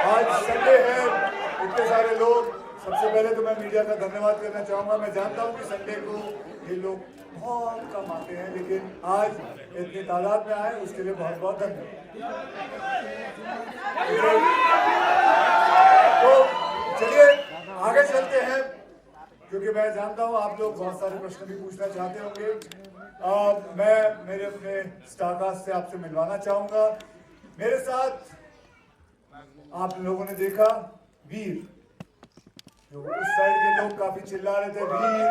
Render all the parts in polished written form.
आज संडे है, इतने सारे लोग। सबसे पहले तो मैं मीडिया का धन्यवाद करना चाहूँगा। मैं जानता हूँ कि संडे को ये लोग बहुत कम आते हैं, लेकिन आज इतनी तादाद में आए उसके लिए बहुत बहुत धन्यवाद। तो चलिए आगे चलते हैं, क्योंकि मैं जानता हूँ आप लोग बहुत सारे प्रश्न भी पूछना चाहते होंगे। मैं मेरे अपने स्टारकास्ट से आपसे मिलवाना चाहूँगा। मेरे साथ आप लोगों ने देखा वीर, जो उस साइड के लोग काफी चिल्ला रहे थे, वीर वीर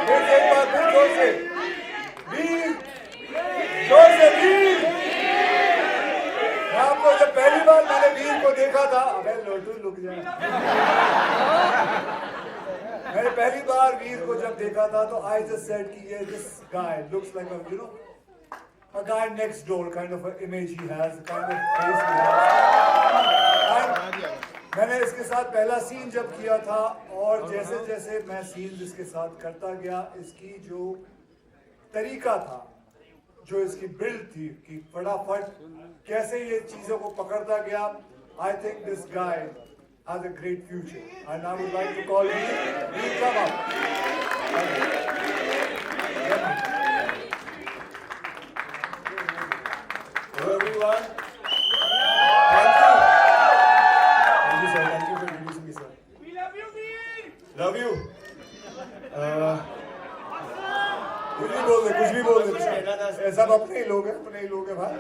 वीर। एक बार फिर जोर से वीर, जोर से वीर। मैं आपको जब पहली बार मैंने वीर को देखा था, अबे लोटू लुक जा। मैंने पहली बार वीर को जब देखा था तो आई जस्ट सेड कि ये this guy looks like a guy next door kind of an image he has, kind of face he has. मैंने इसके साथ पहला सीन जब किया था और जैसे जैसे मैं सीन इसके साथ करता गया, इसकी जो तरीका था, जो इसकी बिल्ड थी कि फटाफट कैसे ये चीजों को पकड़ता गया, I think this guy has a great future and I would like to call him Veer. Come up. Hello everyone. Thank you. Thank you sir. Thank you for introducing me sir. We love you, Veer. Love you. कुछ भी बोल दे, कुछ भी बोल दे। सब अपने ही लोग हैं, अपने ही लोग हैं भाई।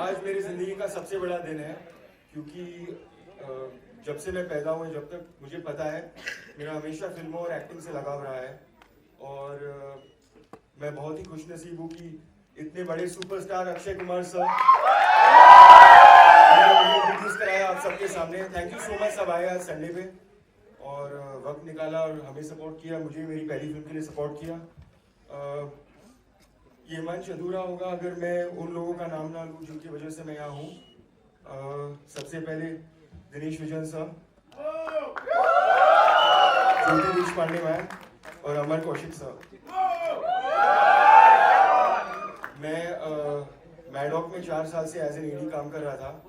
आज मेरी जिंदगी का सबसे बड़ा दिन है, क्योंकि जब से मैं पैदा हुआ जब तक मुझे पता है मेरा हमेशा फिल्मों और एक्टिंग से लगाव रहा है। और मैं बहुत ही खुशनसीब हूँ कि इतने बड़े सुपरस्टार अक्षय कुमार सर मुझे रिलीज कराया आप सबके सामने। थैंक यू सो मच, सब आए आज संडे पे और वक्त निकाला और हमें सपोर्ट किया, मुझे मेरी पहली फिल्म के लिए सपोर्ट किया। ये मंच अधूरा होगा अगर मैं उन लोगों का नाम ना लूँ जिनकी वजह से मैं यहाँ हूँ। सबसे पहले दिनेश विजन सर, ज्योति देशपांडे मैम और अमर कौशिक सर। मैं मैडॉक में 4 साल से एज एन ईडी काम कर रहा था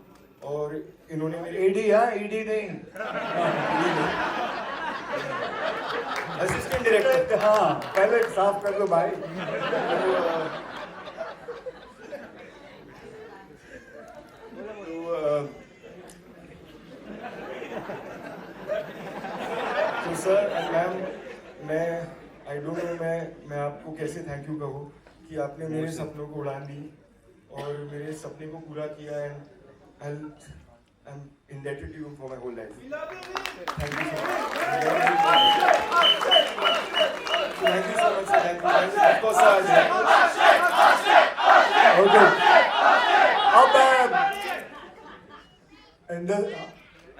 और इन्होंने मेरे ईडी, हाँ ईडी नहीं, असिस्टेंट डायरेक्टर। हाँ पहले साफ कर दो भाई। तो सर एंड मैम, मैं आई डोंट नो मैं आपको कैसे थैंक यू कहूँ कि आपने मेरे सपनों को उड़ान दी और मेरे सपने को पूरा किया। And I am indebted to you for my whole life. Thank you so much. Thank you so much. Thank you. Of course, Okay. अब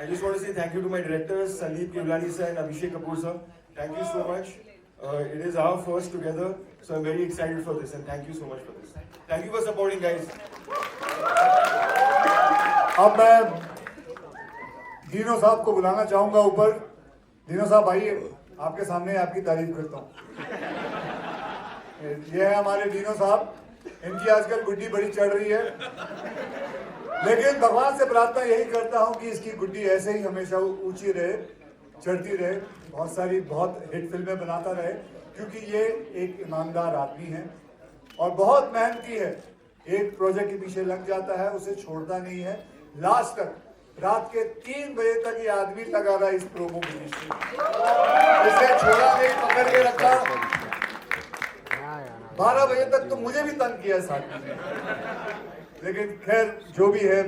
I just want to say thank you to my directors, Sandeep Kevlani sir and Abhishek Kapoor sir. Thank you so much. It is our first together, so I'm very excited for this and thank you so much for this. Thank you for supporting, guys. अब मैं दीनो साहब को बुलाना चाहूंगा ऊपर। दीनो साहब आइए, आपके सामने आपकी तारीफ करता हूँ। ये है हमारे दीनो साहब। इनकी आजकल गुड्डी बड़ी चढ़ रही है, लेकिन भगवान से प्रार्थना यही करता हूँ कि इसकी गुड्डी ऐसे ही हमेशा ऊंची रहे, चढ़ती रहे, बहुत सारी बहुत हिट फिल्में बनाता रहे, क्योंकि ये एक ईमानदार आदमी है और बहुत मेहनती है। एक प्रोजेक्ट के पीछे लग जाता है, उसे छोड़ता नहीं है लास्ट तक। रात के 3 बजे तक ये आदमी लगा रहा इस प्रोमो के पीछे, इसे छोड़ा नहीं, पकड़ के रखा। 12 बजे तक तो मुझे भी तंग किया साथ में, लेकिन खैर जो भी है,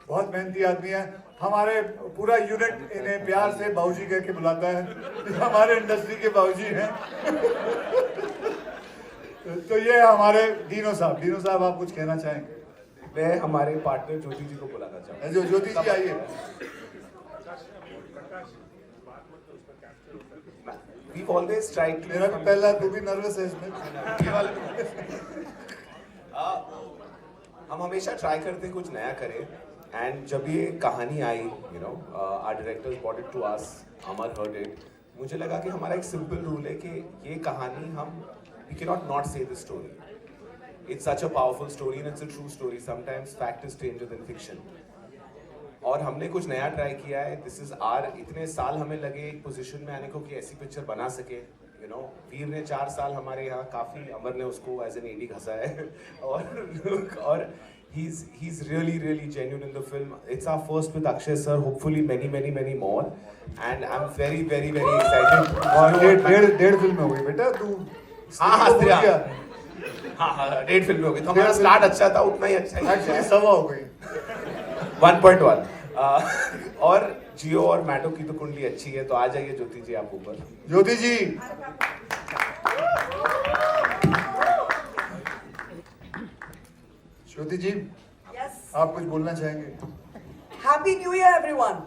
बहुत मेहनती आदमी है। हमारे पूरा यूनिट इन्हें प्यार से बाबूजी कह के बुलाता है, हमारे इंडस्ट्री के बाबूजी हैं। तो ये हमारे दीनो साहब। दीनो साहब, आप कुछ कहना चाहेंगे? मैं हमारे पार्टनर ज्योति जी को बुलाना चाहूँगा। जो ज्योति जी आइए। We've always tried to. मेरा भी पहला, तू भी नर्वस है इसमें। हम हमेशा ट्राई करते हैं कुछ नया करें, एंड जब ये कहानी आई, you know, our directors brought it to us, Amar heard it, मुझे लगा कि हमारा एक सिंपल रूल है कि ये कहानी हम we cannot not say the story. it's such a powerful story and it's a true story. Sometimes fact is stranger than fiction. और हमने कुछ नया ट्राई किया है. दिस इज आर इतने साल हमें लगे एक पोजीशन में आने को कि ऐसी पिक्चर बना सके. यू नो वीर ने 4 साल हमारे यहाँ काफ़ी, अमर ने उसको एज एन एडी घसा है. और he's really genuine in the film. It's our first with Akshay sir. Hopefully many more. And I'm very excited. और डेढ़ फिल्म हो गई बेटा तू. हाँ भूल गया. हाँ 1.5 फिल्म हो गई. तो हमारा स्टार्ट अच्छा था, उतना ही अच्छा ही एक्चुअली सवा हो गई. 1.1. और जियो और मैटो की तो कुंडली अच्छी है. तो आ जाइए ज्योति जी आप ऊपर. ज्योति जी. ज्योति जी, Yes. आप कुछ बोलना चाहेंगे? Happy New Year, everyone.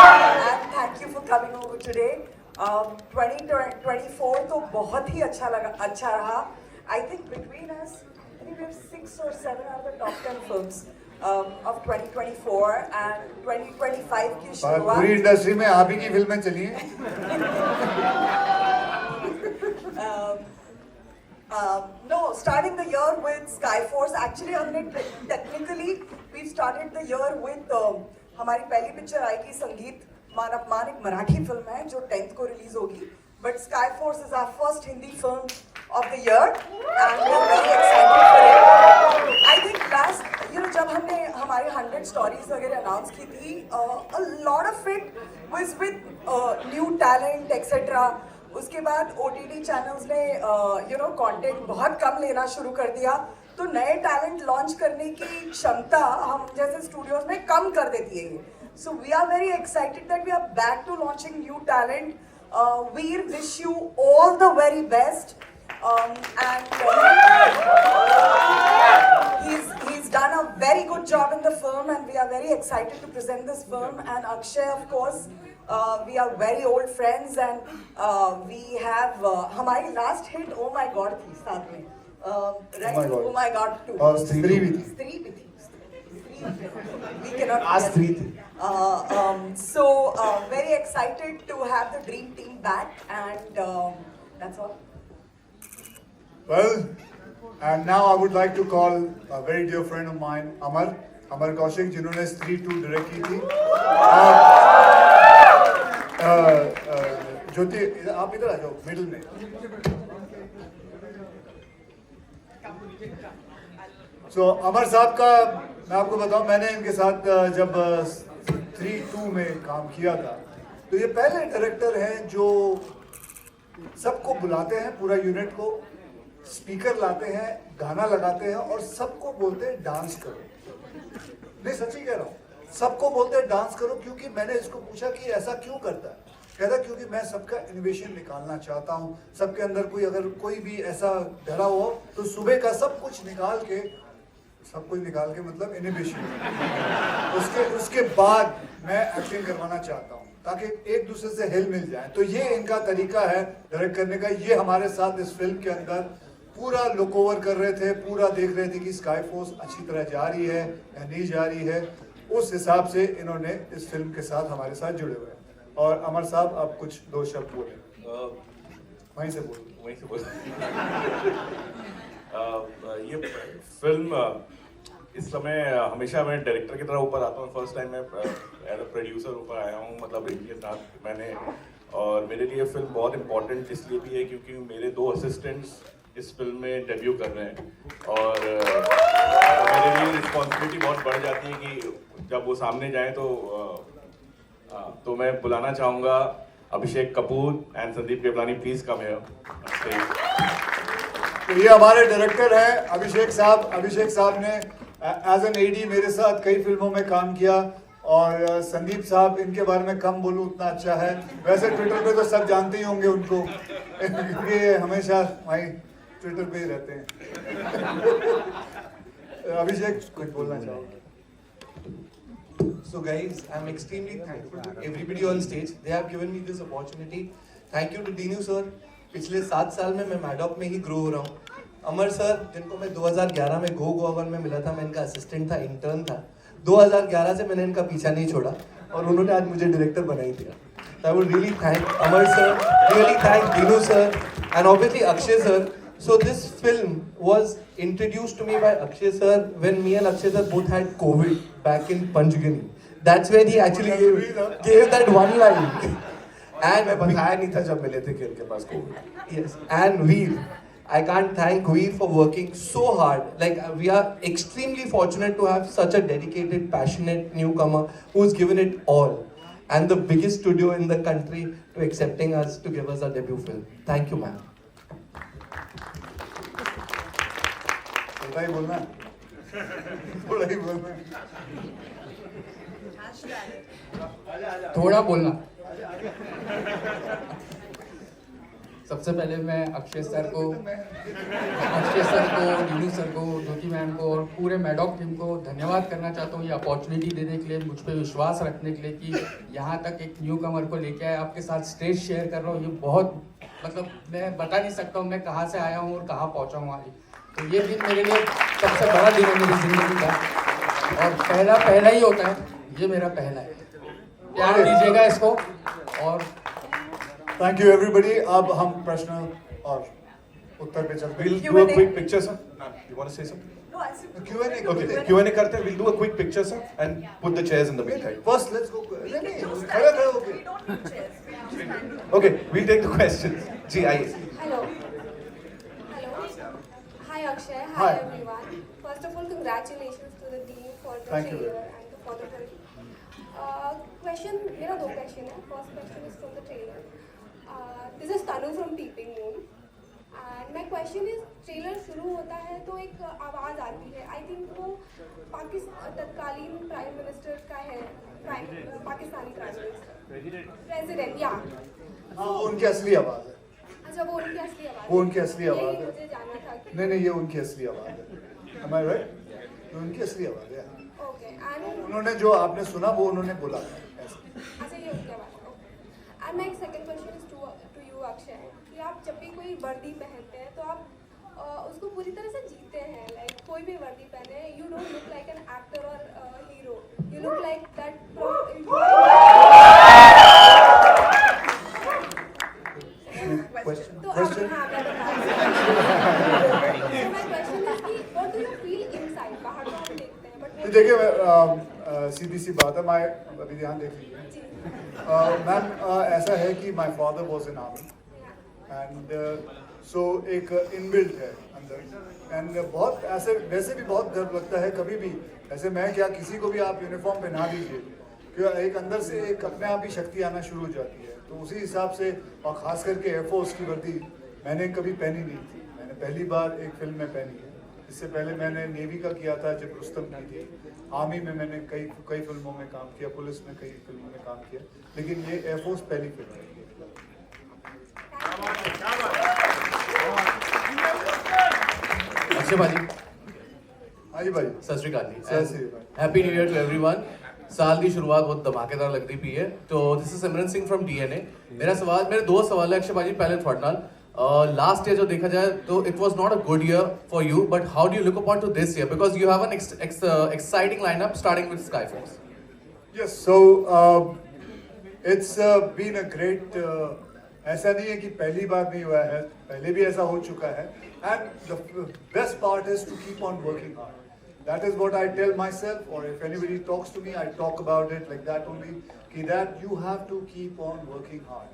And thank you for coming over today. 2024 तो बहुत ही अच्छा रहा. I think between us, I think we have 6 or 7 out of the top 10 films of 2024 and 2025 की पूरी शुरुआत. इंडस्ट्री में आप ही की फिल्में चली हैं. No, starting the year with Skyforce. Actually, हमने technically we started the year with हमारी पहली पिक्चर आएगी संगीत मान अपमान, एक मराठी फिल्म है जो 10th को रिलीज होगी. But Skyforce is our first Hindi film of the year and we're very excited for it. I think last जब हमने हमारे 100 stories वगैरह अनाउंस की थी, a lot of it was with new talent etc. उसके बाद OTT channels ने content बहुत कम लेना शुरू कर दिया, तो नए टैलेंट लॉन्च करने की क्षमता हम जैसे स्टूडियोज में कम कर देती है. So we are very excited that we are back to launching new talent. Veer wish you all the very best and he's done a very good job in the film and we are very excited to present this film. And Akshay, of course, we are very old friends and we have हमारी last hit Oh My God थी साथ में, right? Oh My God 2. और स्त्री भी थी. स्त्री भी थी. We cannot आज 3 थी. So very excited to have the dream team back and that's all. Well, and now I would like to call a very dear friend of mine, Amar Kaushik, जिन्होंने स्त्री 2 डायरेक्ट की थी. ज्योति आप इधर आ जाओ middle में. So अमर साहब का मैं आपको बताऊं, मैंने इनके साथ जब स्त्री 2 में काम किया था, तो ये पहले डायरेक्टर हैं जो सबको बुलाते हैं, पूरा यूनिट को स्पीकर लाते हैं, गाना लगाते हैं और सबको बोलते हैं डांस करो. नहीं सच्ची कह रहा हूँ, सबको बोलते हैं डांस करो. क्योंकि मैंने इसको पूछा कि ऐसा क्यों करता है, कहता क्योंकि मैं सबका इनोवेशन निकालना चाहता हूँ. सबके अंदर अगर कोई भी ऐसा डरा हो तो सुबह का सब कुछ निकाल के मतलब इनोवेशन, उसके बाद मैं एक्टिंग करवाना चाहता हूँ ताकि एक दूसरे से हेल्प मिल जाए. तो ये इनका तरीका है डायरेक्ट करने का. ये हमारे साथ इस फिल्म के अंदर पूरा लुक ओवर कर रहे थे, पूरा देख रहे थे कि स्काई फोर्स अच्छी तरह जा रही है या नहीं जा रही है. उस हिसाब से इन्होंने इस फिल्म के साथ हमारे साथ जुड़े हुए हैं. और अमर साहब आप कुछ 2 शब्द बोले. वहीं से बोल. ये फिल्म इस समय हमेशा मैं डायरेक्टर की तरह ऊपर आता हूँ. फर्स्ट टाइम मैं एज अ प्रोड्यूसर ऊपर आया हूँ, मतलब इनके साथ मैंने. और मेरे लिए फिल्म बहुत इम्पोर्टेंट इसलिए भी है क्योंकि मेरे 2 असिस्टेंट्स इस फिल्म में डेब्यू कर रहे हैं और मेरे लिए रिस्पॉन्सिबिलिटी बहुत बढ़ जाती है कि जब वो सामने जाएं तो मैं बुलाना चाहूँगा Abhishek Kapoor and Sandeep Kewalani. Please come here. तो ये हमारे डायरेक्टर हैं अभिषेक साहब. अभिषेक साहब ने एज एन एडी मेरे साथ कई फिल्मों में काम किया. और संदीप साहब, इनके बारे में कम बोलूं उतना अच्छा है. वैसे ट्विटर पे तो सब जानते ही होंगे उनको, क्योंकि ये हमेशा वहीं ट्विटर पे ही रहते हैं. अभिषेक कुछ बोलना चाहोगे? So guys, I'm extremely thankful to everybody on stage. They have given me this opportunity. Thank you to Dinu sir. पिछले 7 साल में मैं मैडॉक में ही ग्रो हो रहा हूँ. अमर सर, जिनको मैं 2011 में गो गोवन में मिला था, मैं इनका असिस्टेंट था, इंटर्न था. 2011 से मैंने इनका पीछा नहीं छोड़ा और उन्होंने आज मुझे डायरेक्टर बना ही दिया. So I would really thank Amar sir, really thank Dinu sir, and obviously Akshay sir, So this film was introduced to me by Akshay sir when me and Akshay sir both had COVID back in Panchgani. That's when he actually gave that one line. मैं बताया नहीं था जब मिले थे कि उनके पास Covid. Yes, and Veer. I can't thank Veer for working so hard. Like we are extremely fortunate to have such a dedicated, passionate newcomer who's given it all. And the biggest studio in the country to accepting us to give us our debut film. Thank you, ma'am. थोड़ा ही बोलना थोड़ा ही बोलना थोड़ा बोलना. सबसे पहले मैं Akshay sir को, नीनू सर को, ज्योति मैम को और पूरे मैडॉक टीम को धन्यवाद करना चाहता हूँ ये अपॉर्चुनिटी देने के लिए, मुझ पे विश्वास रखने के लिए कि यहाँ तक एक न्यू कमर को लेके आए, आपके साथ स्टेज शेयर कर रहा हूँ. ये बहुत मतलब मैं बता नहीं सकता हूँ मैं कहाँ से आया हूँ और कहाँ पहुँचा हूँ आज. तो ये दिन मेरे लिए सबसे बड़ा दिन है मेरी ज़िंदगी का और पहला ही होता है. ये मेरा पहला है. प्यार दीजिएगा इसको. और थैंक यू एवरीबॉडी. अब हम प्रश्न और उत्तर पे चलते We'll हैं. do a quick picture, sir. You want to say something? No, I said Q&A Okay, Q&A करते हैं. We'll do a quick picture, sir, and put the chairs in the meantime. First let's go. we नहीं can do खड़े खड़े standing. होके We don't need chairs. We can do standing. Okay, we'll take the questions. जी आइए. Hello. Hi Akshay. Hi, Hi. everyone. First of all, congratulations to the team for the Thank you. trailer and for the film. Question, मेरा दो question है. First question is from the trailer. This is Tanu from Peeping Moon. And my question is, trailer शुरू होता है तो एक आवाज़ आती है. I think वो तत्कालीन प्राइम मिनिस्टर का है. Pakistani prime minister. प्रेसिडेंट या. हाँ वो उनकी असली आवाज है. अच्छा वो उनकी असली आवाज़. वो उनकी असली आवाज़ यही है. मुझे जानना था कि. नहीं ये उनकी असली आवाज है. Am I right? ये उनकी असली आवाज है. Okay. And उन्होंने जो आपने सुना वो उन्होंने बोला ऐसे. अच्छा ये उसके बाद. And my second question is to you Akshay कि आप जब भी कोई वर्दी पहनते हैं तो आप उसको पूरी तरह से जीते हैं. लाइक कोई भी वर्दी पहने, you don't look like an actor or hero. You look like that. Question. तो Question. हाँ मैं बता रही हूँ. So my question is कि what do you feel inside? बाहर तो हम देखते हैं but तो देखिए सीधी सी बात है. मैं अभी ध्यान देख लीजिए. मैम ऐसा है कि my father was in army and so एक इनबिल्ट है अंदर एंड बहुत ऐसे वैसे भी बहुत गर्व लगता है कभी भी ऐसे मैं क्या किसी को भी आप यूनिफॉर्म पहना दीजिए कि एक अंदर से एक अपने आप ही शक्ति आना शुरू हो जाती है. तो उसी हिसाब से और ख़ास करके एयरफोर्स की वर्दी मैंने कभी पहनी नहीं थी. मैंने पहली बार एक फिल्म में पहनी है. इससे पहले मैंने नेवी का किया था जब रुस्तम की थी. आर्मी में मैंने कई फिल्मों में काम किया, पुलिस में कई फिल्मों में काम किया, लेकिन ये एयरफोर्स पहली फिल्म है. अक्षय भाजी हाँ जी भाई. सत श्री अकाल सत Shri ji. Akal. Happy new year to everyone. साल की शुरुआत बहुत धमाकेदार लगती पई है. तो this is Simran Singh from DNA. मेरे दो सवाल है अक्षय भाजी. पहले थॉट नाल लास्ट ईयर जो देखा जाए तो it was not a good year for you, but how do you look upon to this year because you have an exciting lineup starting with Sky Force. Yes, so it's been a great. ऐसा नहीं है कि पहली बार नहीं हुआ है, पहले भी ऐसा हो चुका है. And the best part is to keep on working hard. That is what I tell myself, or if anybody talks to me, I talk about it like that only. कि that you have to keep on working hard.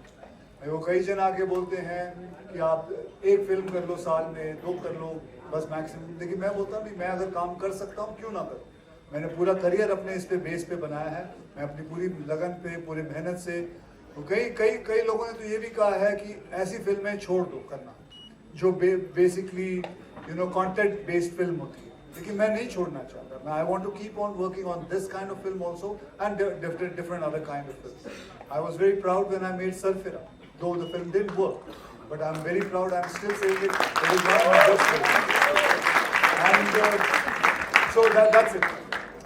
मेरे को कई जन आके बोलते हैं कि आप एक फिल्म कर लो साल में, 2 कर लो बस मैक्सिमम. लेकिन मैं बोलता हूँ मैं अगर काम कर सकता हूँ क्यों ना करूँ. मैंने पूरा करियर अपने इस पे बेस पे बनाया है. मैं अपनी पूरी लगन पे, पूरी मेहनत से. तो कई लोगों ने तो ये भी कहा है कि ऐसी फिल्में छोड़ दो करना जो बेसिकली कंटेंट बेस्ड फिल्म होती है. लेकिन मैं नहीं छोड़ना चाहता. मैं I want to keep on working on this kind of film also and different other kind of film. I was very proud when I made Sarfira, though the film didn't work, but I'm very proud. I'm still saying it. It is not my best film. And so that's it.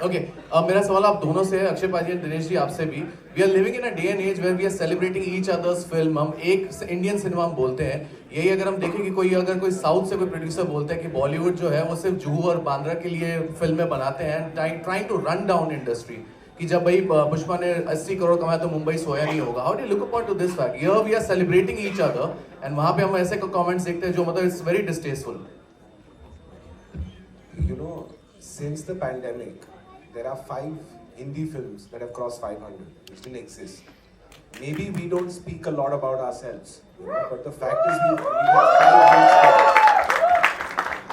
Okay. मेरा सवाल आप दोनों से, अक्षय पाजी और दिनेश जी आपसे भी. We are living in a day and age where we are celebrating each others film. हम एक इंडियन सिनेमा हम बोलते हैं. यही अगर हम देखें कि अगर कोई साउथ से कोई प्रोड्यूसर बोलता है कि बॉलीवुड जो है वो सिर्फ जुहू और बांद्रा के लिए फिल्में बनाते हैं, trying to run down industry. कि जब भाई पुष्पा ने 80 करोड़ कमाया तो मुंबई सोया नहीं होगा. How do look upon to this fact? Here we are celebrating each other and वहां पे हम ऐसे कमेंट्स देखते हैं जो मतलब it's very distasteful. You know, since the pandemic, there are 5 Hindi films that have crossed 500, which didn't exist. Maybe we don't speak a lot about ourselves, you know, but the fact is we have 5 hits there.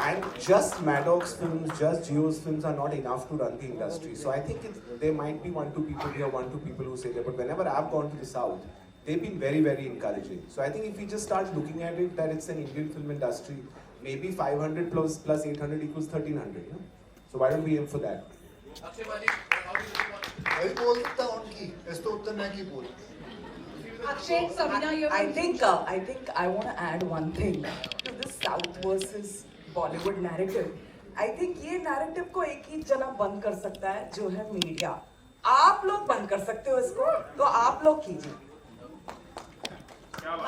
And just Maddox films, just Geo's films are not enough to run the industry. So I think there might be 1-2 people here, 1-2 people who say that. But whenever I've gone to the South, they've been very, very encouraging. So I think if we just start looking at it, that it's an Indian film industry, maybe 500 plus 800 equals 1300. You know? So why don't we aim for that? वही बोल सकता हूँ उनकी, इस तो उत्तर नहीं की बोल. Akshay, I think I want to add one thing to the South versus Bollywood narrative. I think ये narrative को एक ही जना बंद कर सकता है जो है मीडिया. आप लोग बंद कर सकते हो इसको, तो आप लोग कीजिए.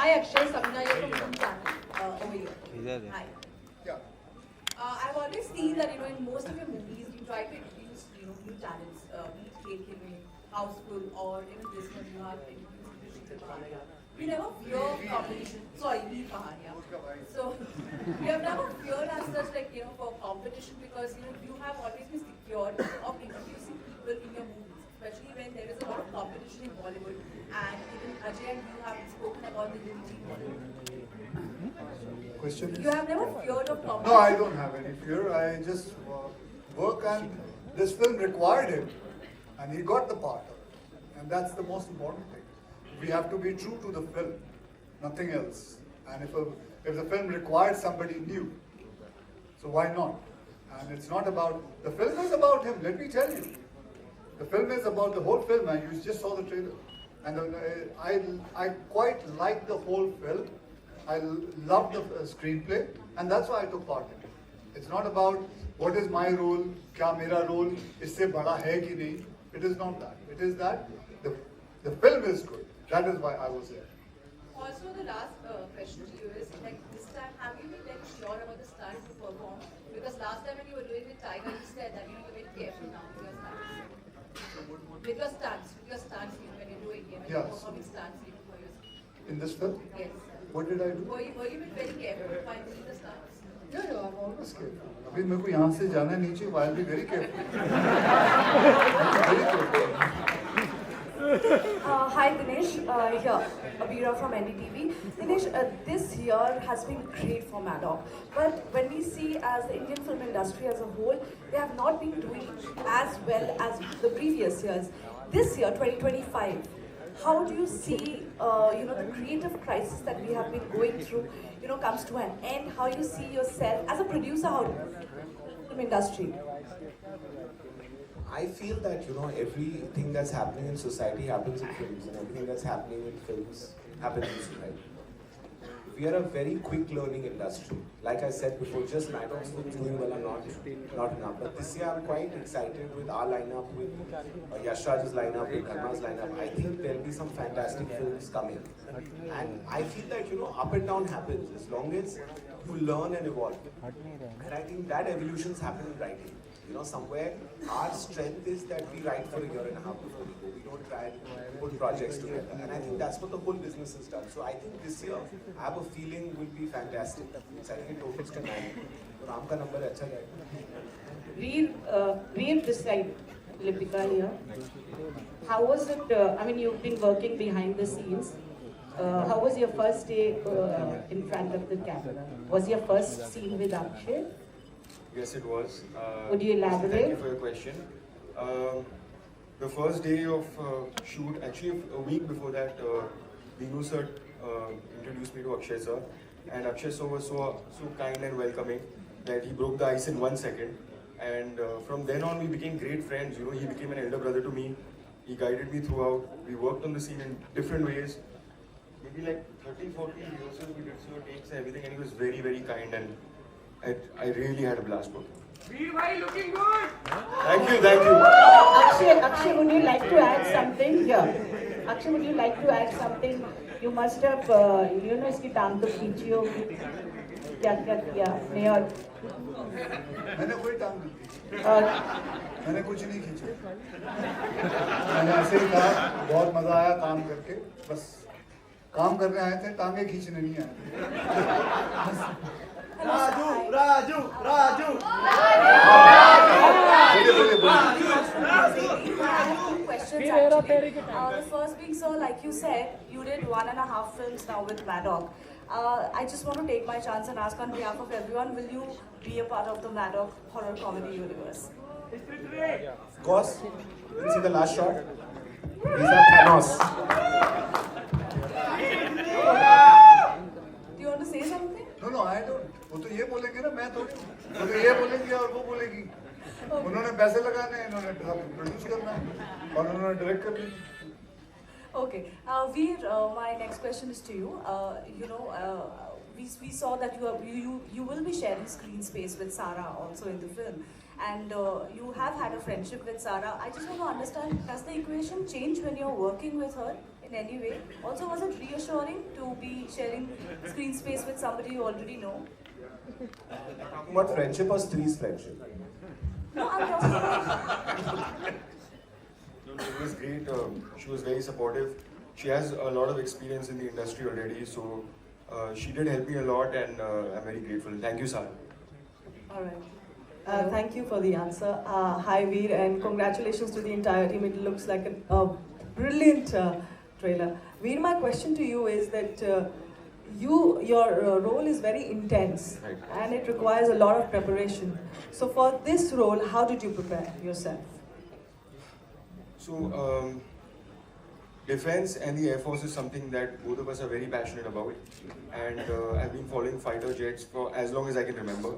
Hi Akshay, Samina here from Film Channel. Over here. Hi. I've always seen that in most of your movies you try to introduce new talents, be it Khed Khed Mein, Houseful, or even this one you have introduced Shikar Paharia. We never fear competition. Sorry, Veer Paharia. So we have never feared as such for competition because you have always been secured of introducing people in your movies, especially when there is a lot of competition in Bollywood. And even Ajay and you have spoken about the unity in Bollywood. Question is? You have never feared of competition. No, I don't have any fear. I just work, and this film required him, and he got the part of it. And that's the most important thing. We have to be true to the film, nothing else. And if the film required somebody new, so why not? And it's not about, the film is about him, let me tell you. The film is about the whole film, and you just saw the trailer. And I quite liked the whole film. I loved the screenplay, and that's why I took part in it. It's not about what is my role, क्या मेरा role इससे बड़ा है कि नहीं. It is not that. It is that the film is good. That is why I was there. Also, the last question to you is, this time, have you been sure about the stunts to perform? Because last time when you were doing with Tiger, you said that you're very careful now with your stunts. With your stunts, when you're doing it, when you're performing stunts, for yourself. In this film? Yes. What did I do? Were you been very careful while doing the stunts? Yeah, I'm always careful. अभी मेरे को यहाँ से जाना है नीचे, I'll be very careful. Very careful. Hi Dinesh, here Abira from NDTV. Dinesh, this year has been great for Maddox, but when we see as the Indian film industry as a whole, they have not been doing as well as the previous years. This year, 2025, how do you see, the creative crisis that we have been going through, comes to an end? How you see yourself as a producer, how film industry? I feel that everything that's happening in society happens in films, and everything that's happening in films happens in society. We are a very quick learning industry. Like I said before, just Maddox films doing well are not enough. But this year I'm quite excited with our lineup, with Yash Raj's lineup, with Karma's lineup. I think there'll be some fantastic films coming. And I feel that up and down happens as long as you learn and evolve. And I think that evolution's happened in writing. Somewhere our strength is that we write for a year and a half before we go. We don't try and put projects together. And I think that's what the whole business has done. So I think this year, I have a feeling will be fantastic. I think it opens to 9. So Ram ka number अच्छा जाएगा. Veer this side, Lipika here. How was it, you've been working behind the scenes. How was your first day in front of the camera? Was your first scene with Akshay? Yes, it was. Would you elaborate? Thank you for your question. The first day of shoot, actually a week before that, Dinu sir introduced me to Akshay sir, and Akshay sir was so kind and welcoming that he broke the ice in 1 second. And from then on, we became great friends. He became an elder brother to me. He guided me throughout. We worked on the scene in different ways. Maybe like 30-40 rehearsals, we did so takes and everything, and he was very, very kind, and I really had a blast working. Veer bhai, looking good. Thank you. Akshay, would you like to add something here? Akshay, would you like to add something? You must have, iski टांग तो खींची होगी. क्या क्या किया आपने और मैंने कोई टांग नहीं खींची, और मैंने कुछ नहीं खींचा। मैंने ऐसे ही कहा बहुत मजा आया काम करके, बस काम करने आए थे, टांगे खींचने नहीं आए थे। राजू राजू राजू बोलिए बोलिए। Questions actually. The first being, sir, like you said, you did 1.5 films now with Maddock. I just want to take my chance and ask on behalf of everyone, will you be a part of the Maddock horror comedy universe? Of course, you can see the last shot. These are Thanos. Do you want to say something? No, I don't. वो तो ये बोलेंगे ना, मैं थोड़ी। वो तो ये बोलेंगे और वो बोलेगी। उन्होंने पैसे लगाने हैं, इन्होंने प्रोड्यूस करना है और उन्होंने डायरेक्ट करना है। Okay, Veer, my next question is to you. We saw that you will be sharing screen space with Sara also in the film, and you have had a friendship with Sara. I just want to understand, does the equation change when you're working with her in any way? Also, was it reassuring to be sharing screen space with somebody you already know? What friendship or Stree's friendship? No, I'm talking about. It was great. She was very supportive. She has a lot of experience in the industry already, so she did help me a lot, and I'm very grateful. Thank you, Sara. All right. Thank you for the answer. Hi, Veer, and congratulations to the entire team. It looks like a brilliant trailer. Veer, my question to you is that your role is very intense, Right. and it requires a lot of preparation. So for this role, how did you prepare yourself? So, defense and the Air Force is something that both of us are very passionate about, and I've been following fighter jets for as long as I can remember.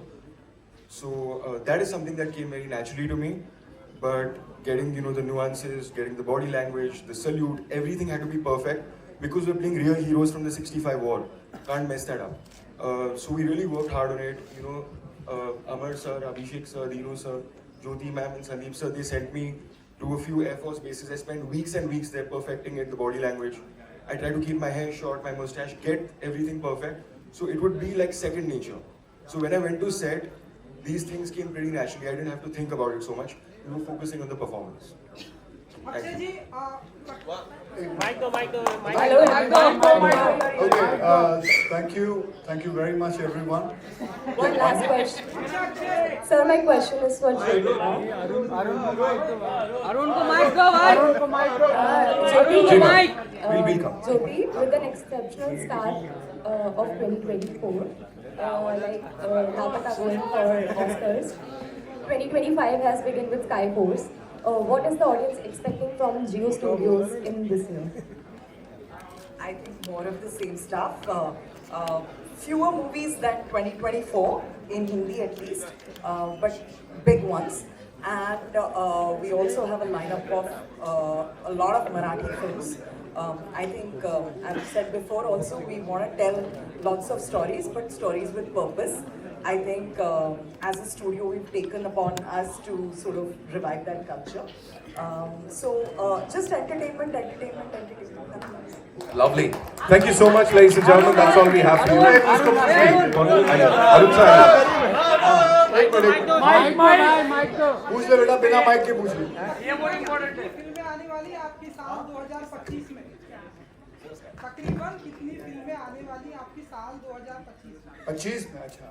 So that is something that came very naturally to me. But getting the nuances, getting the body language, the salute, everything had to be perfect because we're playing real heroes from the 65 war. Can't mess that up. So we really worked hard on it. Amar sir, Abhishek sir, Dino sir, Jyoti ma'am, and Sandeep sir, they sent me to a few Air Force bases. I spent weeks and weeks there perfecting it, the body language. I tried to keep my hair short, my mustache, get everything perfect. So it would be like second nature. So when I went to set, these things came pretty naturally. I didn't have to think about it so much. We were focusing on the performance. Thank you. Okay, thank you very much, everyone. One last question. Sir, my question is for Jyoti. We'll come. Jyoti, with an exceptional start of 2024, Lapata going for Oscars, 2025 has begun with Skyforce. What is the audience expecting from Geo Studios in this year? I think more of the same stuff. Fewer movies than 2024, in Hindi at least, but big ones. And we also have a lineup of a lot of Marathi films. I think, I've said before also, we want to tell lots of stories, but stories with purpose. I think as a studio, we've taken upon us to sort of revive that culture. So just entertainment. Lovely. Thank you so much, ladies and gentlemen. That's all we have for you. Arun sir. पूछ ले बेटा, बिना mic के पूछ ले। फिल्में आने वाली आपकी साल 2025 में तकरीबन कितनी फिल्में आने वाली आपकी साल 2025 में? 25 में, अच्छा।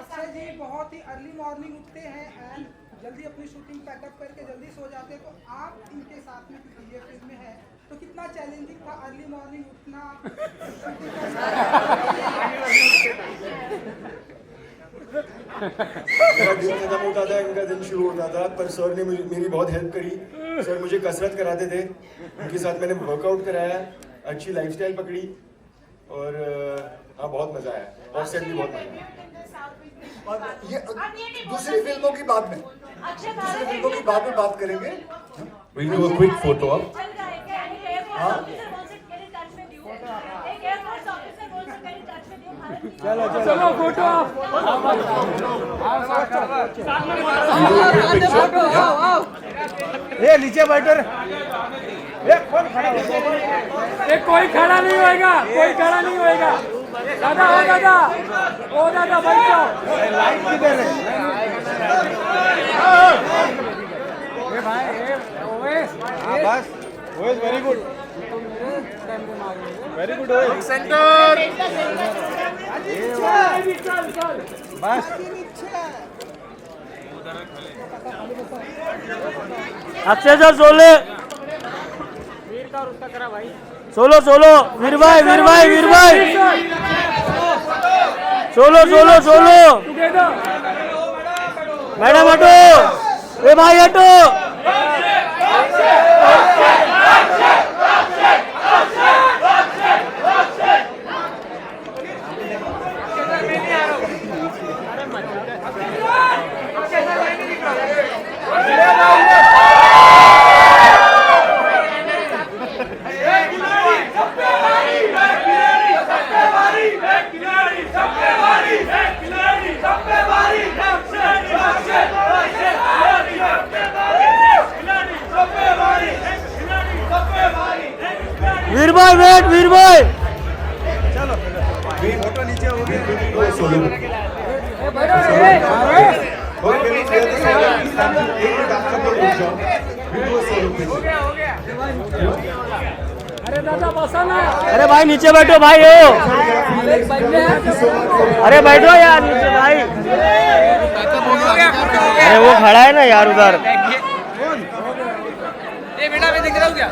अक्षय जी बहुत ही अर्ली मॉर्निंग उठते हैं एंड जल्दी अपनी शूटिंग पैकअप करके जल्दी सो जाते हैं, तो आप इनके साथ में ये फिल्म है तो कितना चैलेंजिंग था अर्ली मॉर्निंग उठना? मेरा दिन खत्म होता था, इनका दिन शुरू होता था, पर सर ने मेरी बहुत हेल्प करी। सर मुझे कसरत कराते थे, उनके साथ मैंने वर्कआउट कराया, अच्छी लाइफस्टाइल पकड़ी और हाँ बहुत मजा आया और सेट भी बहुत मजा आया। ये दूसरी फिल्मों की बाद में, दूसरी फिल्मों की बाद में बात करेंगे। We'll do a quick photo op. चलो फोटो ये नीचे बैठो रे। ये कौन खड़ा ये कोई खड़ा नहीं होएगा, कोई खड़ा नहीं होएगा। दादा ओ दादा, ओ दादा बैठ जाओ। लाइट किधर है? ये भाई ये ओवेस। हां बस Owais very good, very good Owais. Centre बस अच्छे से सोले सोलो सोलो वीर भाई सोलो सोलो सोलो मैडम हटो, ए भाई हटो। वीर भाई वेट, वीर भाई चलो फोटो नीचे हो गया। अरे दादा बसा ना। अरे भाई नीचे बैठो भाई हो। अरे बैठो यार नीचे भाई। अरे वो खड़ा है ना यार उधर। ये बेटा मैं दिख रहा हूँ क्या?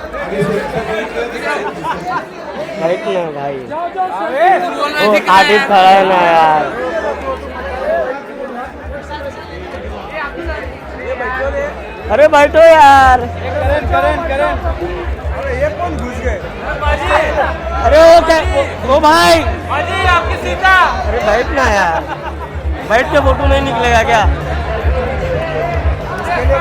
बैठ ना भाई, वो आदित्य खड़ा है ना यार। अरे बैठो यार। करण अरे ये कौन घुस गए? अरे वो भाई आपकी सीता। अरे बैठ ना यार, बैठ के फोटो नहीं निकलेगा क्या? इसके लिए